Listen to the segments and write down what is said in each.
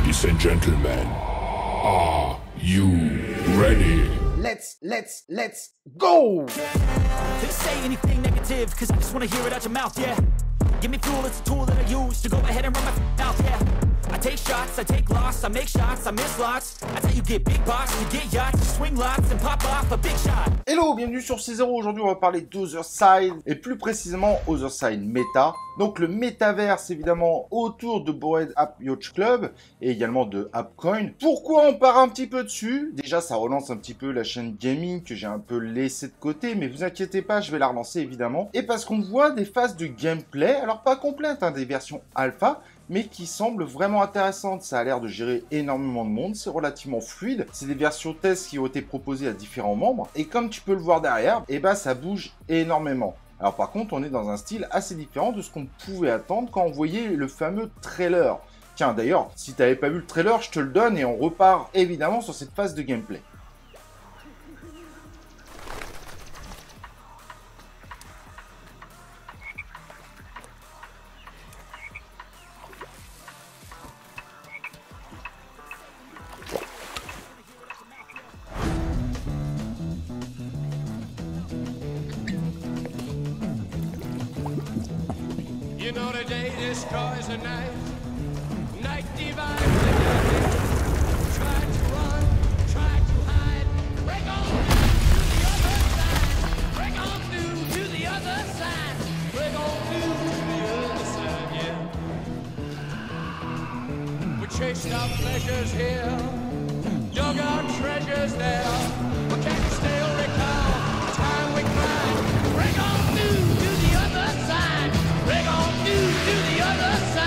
Ladies and gentlemen, are you ready? Let's go! They say anything negative, cause I just wanna hear it out your mouth, yeah. Give me fuel, it's a tool that I use to go ahead and run my mouth, yeah. I take shots, I take loss, I make shots, I miss lots. That's how you get big box, you get yachts, you swing lots and pop off a big shot. Hello, bienvenue sur C0. Aujourd'hui, on va parler d'Otherside et plus précisément Otherside Meta. Donc le métaverse évidemment autour de Bored Ape Yacht Club et également de ApeCoin. Pourquoi on part un petit peu dessus? Déjà, ça relance un petit peu la chaîne gaming que j'ai un peu laissé de côté, mais vous inquiétez pas, je vais la relancer évidemment. Et parce qu'on voit des phases de gameplay, alors pas complètes, hein, des versions alpha, mais qui semblent vraiment intéressantes. Ça a l'air de gérer énormément de monde, c'est relativement fluide. C'est des versions test qui ont été proposées à différents membres, et comme tu peux le voir derrière, et ben ça bouge énormément. Alors par contre, on est dans un style assez différent de ce qu'on pouvait attendre quand on voyait le fameux trailer. Tiens, d'ailleurs, si tu n'avais pas vu le trailer, je te le donne et on repart évidemment sur cette phase de gameplay. You know the day destroys the night, night divides the day. Try to run, try to hide, break on through to the other side, break on through to the other side, yeah. We chased our pleasures here, dug our treasures there, but can you still recall the time we cried, break on through to the other side, break on to the other side.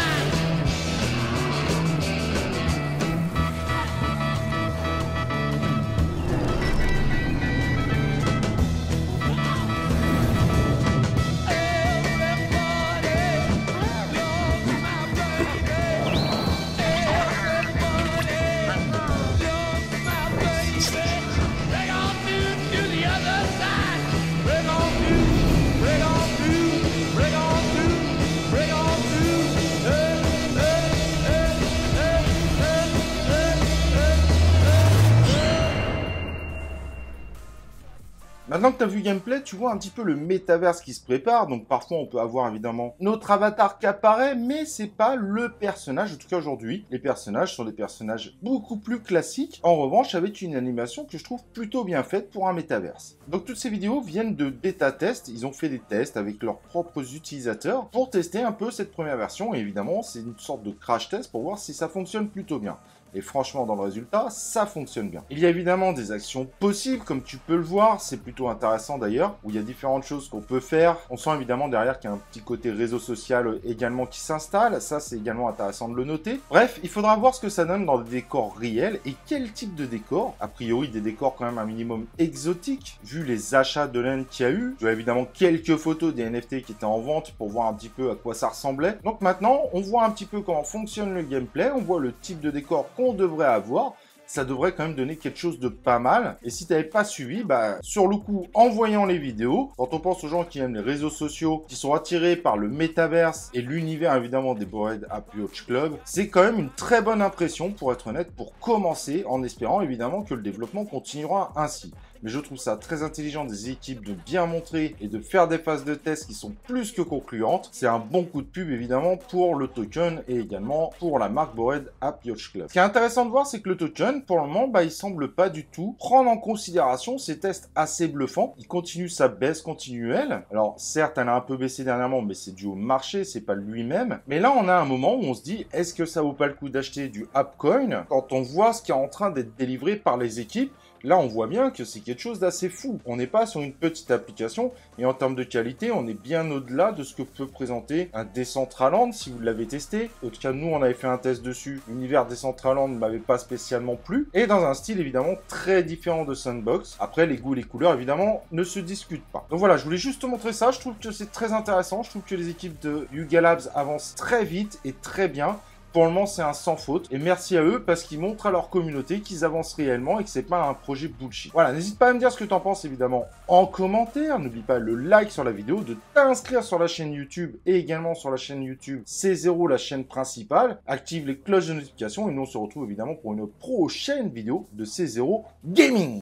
Maintenant que tu as vu le gameplay, tu vois un petit peu le métaverse qui se prépare. Donc parfois on peut avoir évidemment notre avatar qui apparaît, mais c'est pas le personnage, en tout cas aujourd'hui. Les personnages sont des personnages beaucoup plus classiques, en revanche avec une animation que je trouve plutôt bien faite pour un métaverse. Donc toutes ces vidéos viennent de bêta test, ils ont fait des tests avec leurs propres utilisateurs pour tester un peu cette première version. Et évidemment c'est une sorte de crash test pour voir si ça fonctionne plutôt bien. Et franchement, dans le résultat, ça fonctionne bien. Il y a évidemment des actions possibles, comme tu peux le voir. C'est plutôt intéressant d'ailleurs, où il y a différentes choses qu'on peut faire. On sent évidemment derrière qu'il y a un petit côté réseau social également qui s'installe. Ça, c'est également intéressant de le noter. Bref, il faudra voir ce que ça donne dans des décors réels et quel type de décors. A priori, des décors quand même un minimum exotiques, vu les achats de laine qu'il y a eu. Tu as évidemment quelques photos des NFT qui étaient en vente pour voir un petit peu à quoi ça ressemblait. Donc maintenant, on voit un petit peu comment fonctionne le gameplay. On voit le type de décor qu'on devrait avoir. Ça devrait quand même donner quelque chose de pas mal. Et si tu n'avais pas suivi, sur le coup, en voyant les vidéos, quand on pense aux gens qui aiment les réseaux sociaux, qui sont attirés par le métaverse et l'univers évidemment des Bored Ape Yacht Club, c'est quand même une très bonne impression pour être honnête, pour commencer, en espérant évidemment que le développement continuera ainsi. Mais je trouve ça très intelligent des équipes de bien montrer et de faire des phases de test qui sont plus que concluantes. C'est un bon coup de pub évidemment pour le token et également pour la marque Bored Ape Yacht Club. Ce qui est intéressant de voir, c'est que le token, pour le moment, il semble pas du tout prendre en considération ces tests assez bluffants. Il continue sa baisse continuelle. Alors certes, elle a un peu baissé dernièrement, mais c'est dû au marché, c'est pas lui-même. Mais là, on a un moment où on se dit, est-ce que ça vaut pas le coup d'acheter du ApeCoin quand on voit ce qui est en train d'être délivré par les équipes? Là, on voit bien que c'est quelque chose d'assez fou. On n'est pas sur une petite application et en termes de qualité, on est bien au-delà de ce que peut présenter un Decentraland si vous l'avez testé. En tout cas, nous, on avait fait un test dessus. L'univers Decentraland ne m'avait pas spécialement plu et dans un style évidemment très différent de Sandbox. Après, les goûts et les couleurs évidemment ne se discutent pas. Donc voilà, je voulais juste te montrer ça. Je trouve que c'est très intéressant. Je trouve que les équipes de Yuga Labs avancent très vite et très bien. Pour le moment, c'est un sans faute. Et merci à eux parce qu'ils montrent à leur communauté qu'ils avancent réellement et que c'est pas un projet bullshit. Voilà, n'hésite pas à me dire ce que t'en penses évidemment en commentaire. N'oublie pas le like sur la vidéo, de t'inscrire sur la chaîne YouTube et également sur la chaîne YouTube C0, la chaîne principale. Active les cloches de notification et nous on se retrouve évidemment pour une prochaine vidéo de C0 Gaming.